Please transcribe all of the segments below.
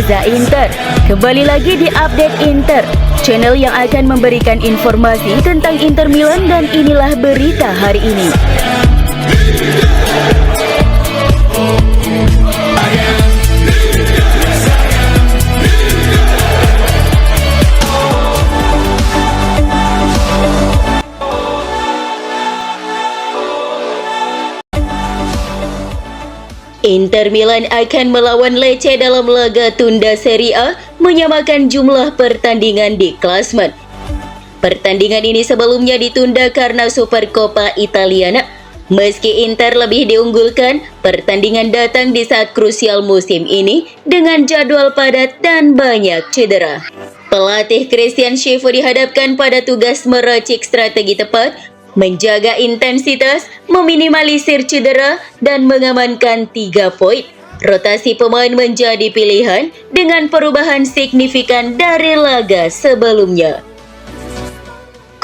Reza Inter. Kembali lagi di Update Inter, channel yang akan memberikan informasi tentang Inter Milan, dan inilah berita hari ini. Inter Milan akan melawan Lecce dalam laga tunda Serie A, menyamakan jumlah pertandingan di klasmen. Pertandingan ini sebelumnya ditunda karena Supercoppa Italiana. Meski Inter lebih diunggulkan, pertandingan datang di saat krusial musim ini dengan jadwal padat dan banyak cedera. Pelatih Christian Schiffo dihadapkan pada tugas meracik strategi tepat, menjaga intensitas, meminimalisir cedera, dan mengamankan 3 poin. Rotasi pemain menjadi pilihan dengan perubahan signifikan dari laga sebelumnya.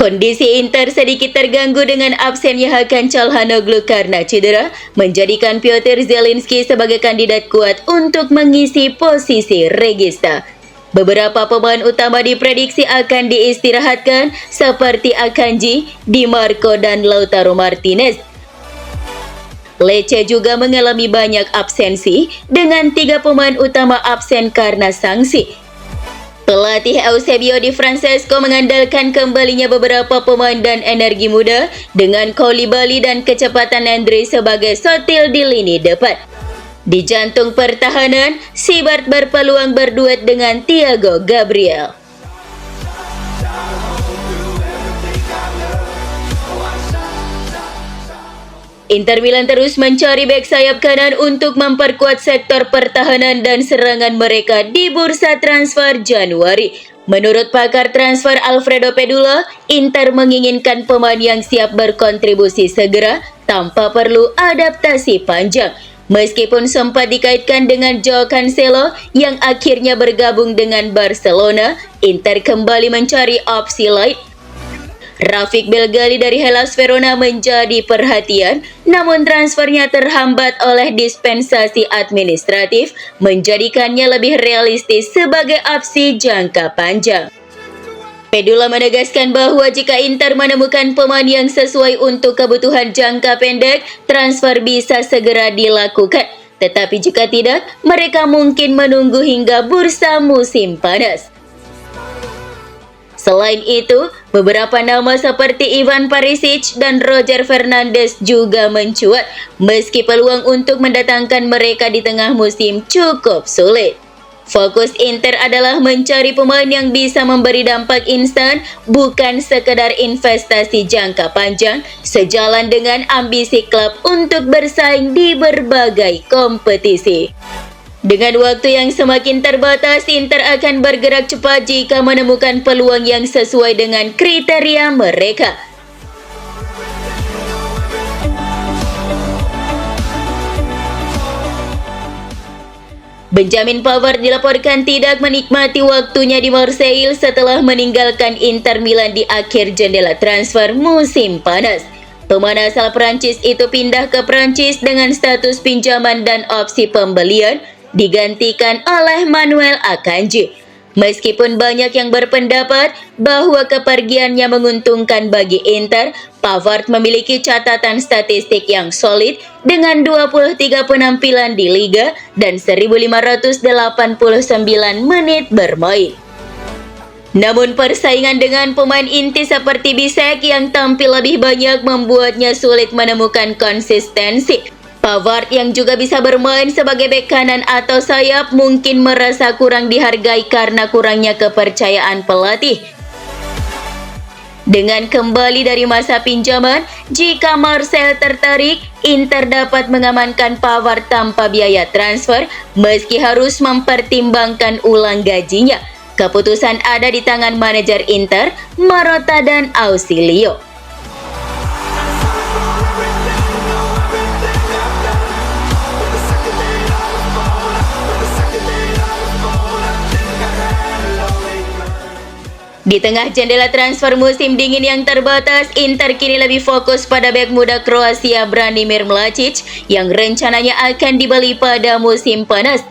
Kondisi Inter sedikit terganggu dengan absennya Hakan Çalhanoğlu karena cedera, menjadikan Piotr Zielinski sebagai kandidat kuat untuk mengisi posisi Regista. Beberapa pemain utama diprediksi akan diistirahatkan seperti Akanji, Di Marco, dan Lautaro Martinez. Lecce juga mengalami banyak absensi dengan 3 pemain utama absen karena sanksi. Pelatih Eusebio Di Francesco mengandalkan kembalinya beberapa pemain dan energi muda dengan Koulibaly dan kecepatan Endrick sebagai sotil di lini depan. Di jantung pertahanan, Sibart berpeluang berduet dengan Thiago Gabriel. Inter Milan terus mencari bek sayap kanan untuk memperkuat sektor pertahanan dan serangan mereka di bursa transfer Januari. Menurut pakar transfer Alfredo Pedula, Inter menginginkan pemain yang siap berkontribusi segera tanpa perlu adaptasi panjang. Meskipun sempat dikaitkan dengan Joao Cancelo yang akhirnya bergabung dengan Barcelona, Inter kembali mencari opsi lain. Rafik Belgali dari Hellas Verona menjadi perhatian, namun transfernya terhambat oleh dispensasi administratif, menjadikannya lebih realistis sebagai opsi jangka panjang. Pedula menegaskan bahwa jika Inter menemukan pemain yang sesuai untuk kebutuhan jangka pendek, transfer bisa segera dilakukan. Tetapi jika tidak, mereka mungkin menunggu hingga bursa musim panas. Selain itu, beberapa nama seperti Ivan Perisic dan Roger Fernandes juga mencuat, meski peluang untuk mendatangkan mereka di tengah musim cukup sulit. Fokus Inter adalah mencari pemain yang bisa memberi dampak instan, bukan sekedar investasi jangka panjang, sejalan dengan ambisi klub untuk bersaing di berbagai kompetisi. Dengan waktu yang semakin terbatas, Inter akan bergerak cepat jika menemukan peluang yang sesuai dengan kriteria mereka. Benjamin Pavard dilaporkan tidak menikmati waktunya di Marseille setelah meninggalkan Inter Milan di akhir jendela transfer musim panas. Pemain asal Prancis itu pindah ke Prancis dengan status pinjaman dan opsi pembelian, digantikan oleh Manuel Akanji. Meskipun banyak yang berpendapat bahwa kepergiannya menguntungkan bagi Inter, Pavard memiliki catatan statistik yang solid dengan 23 penampilan di Liga dan 1.589 menit bermain. Namun persaingan dengan pemain inti seperti Bisek yang tampil lebih banyak membuatnya sulit menemukan konsistensi. Pavard yang juga bisa bermain sebagai bek kanan atau sayap mungkin merasa kurang dihargai karena kurangnya kepercayaan pelatih. Dengan kembali dari masa pinjaman, jika Marseille tertarik, Inter dapat mengamankan Pavard tanpa biaya transfer meski harus mempertimbangkan ulang gajinya. Keputusan ada di tangan manajer Inter, Marotta dan Ausilio. Di tengah jendela transfer musim dingin yang terbatas, Inter kini lebih fokus pada bek muda Kroasia Branimir Mladić yang rencananya akan dibeli pada musim panas.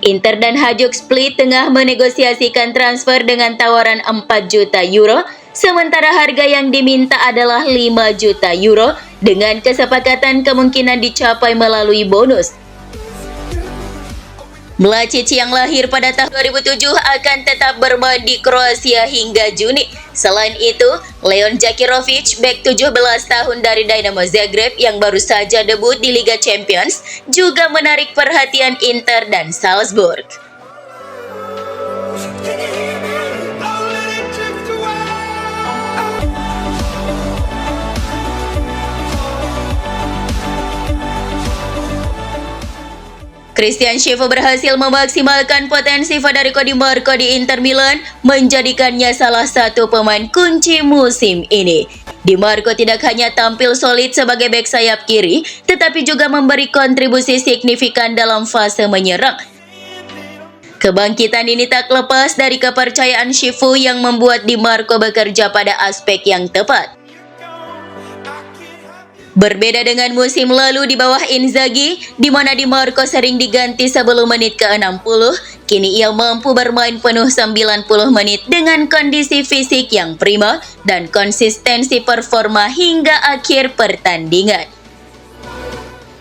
Inter dan Hajduk Split tengah menegosiasikan transfer dengan tawaran 4 juta euro, sementara harga yang diminta adalah 5 juta euro dengan kesepakatan kemungkinan dicapai melalui bonus. Mladic yang lahir pada tahun 2007 akan tetap bermain di Kroasia hingga Juni. Selain itu, Leon Jakirovic, bek 17 tahun dari Dinamo Zagreb yang baru saja debut di Liga Champions, juga menarik perhatian Inter dan Salzburg. Christian Schiffo berhasil memaksimalkan potensi Federico Di Marco di Inter Milan, menjadikannya salah satu pemain kunci musim ini. Di Marco tidak hanya tampil solid sebagai bek sayap kiri, tetapi juga memberi kontribusi signifikan dalam fase menyerang. Kebangkitan ini tak lepas dari kepercayaan Schiffo yang membuat Di Marco bekerja pada aspek yang tepat. Berbeda dengan musim lalu di bawah Inzaghi, di mana Di Marco sering diganti sebelum menit ke-60, kini ia mampu bermain penuh 90 menit dengan kondisi fisik yang prima dan konsistensi performa hingga akhir pertandingan.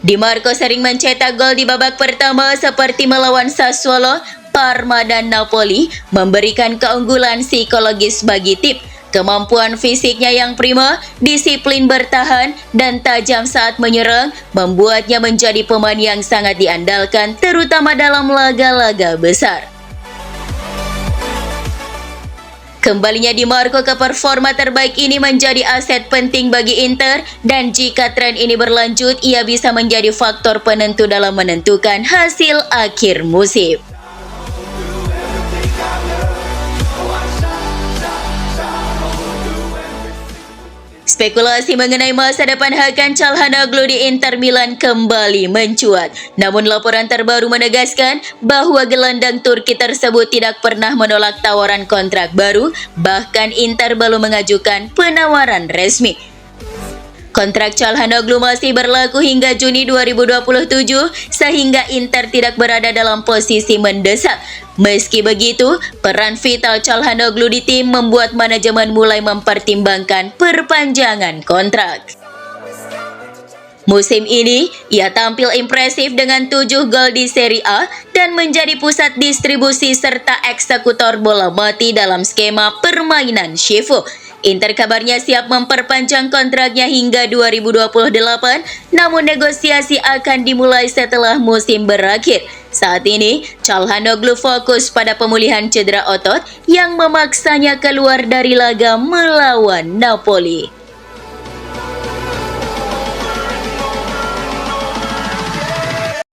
Di Marco sering mencetak gol di babak pertama seperti melawan Sassuolo, Parma dan Napoli, memberikan keunggulan psikologis bagi tim. Kemampuan fisiknya yang prima, disiplin bertahan, dan tajam saat menyerang membuatnya menjadi pemain yang sangat diandalkan, terutama dalam laga-laga besar. Kembalinya Di Marco ke performa terbaik ini menjadi aset penting bagi Inter, dan jika tren ini berlanjut, ia bisa menjadi faktor penentu dalam menentukan hasil akhir musim. Spekulasi mengenai masa depan Hakan Çalhanoğlu di Inter Milan kembali mencuat. Namun laporan terbaru menegaskan bahwa gelandang Turki tersebut tidak pernah menolak tawaran kontrak baru, bahkan Inter belum mengajukan penawaran resmi. Kontrak Çalhanoğlu masih berlaku hingga Juni 2027, sehingga Inter tidak berada dalam posisi mendesak. Meski begitu, peran vital Çalhanoğlu di tim membuat manajemen mulai mempertimbangkan perpanjangan kontrak. Musim ini, ia tampil impresif dengan 7 gol di Serie A dan menjadi pusat distribusi serta eksekutor bola mati dalam skema permainan Schiffo. Inter kabarnya siap memperpanjang kontraknya hingga 2028, namun negosiasi akan dimulai setelah musim berakhir. Saat ini, Çalhanoğlu fokus pada pemulihan cedera otot yang memaksanya keluar dari laga melawan Napoli.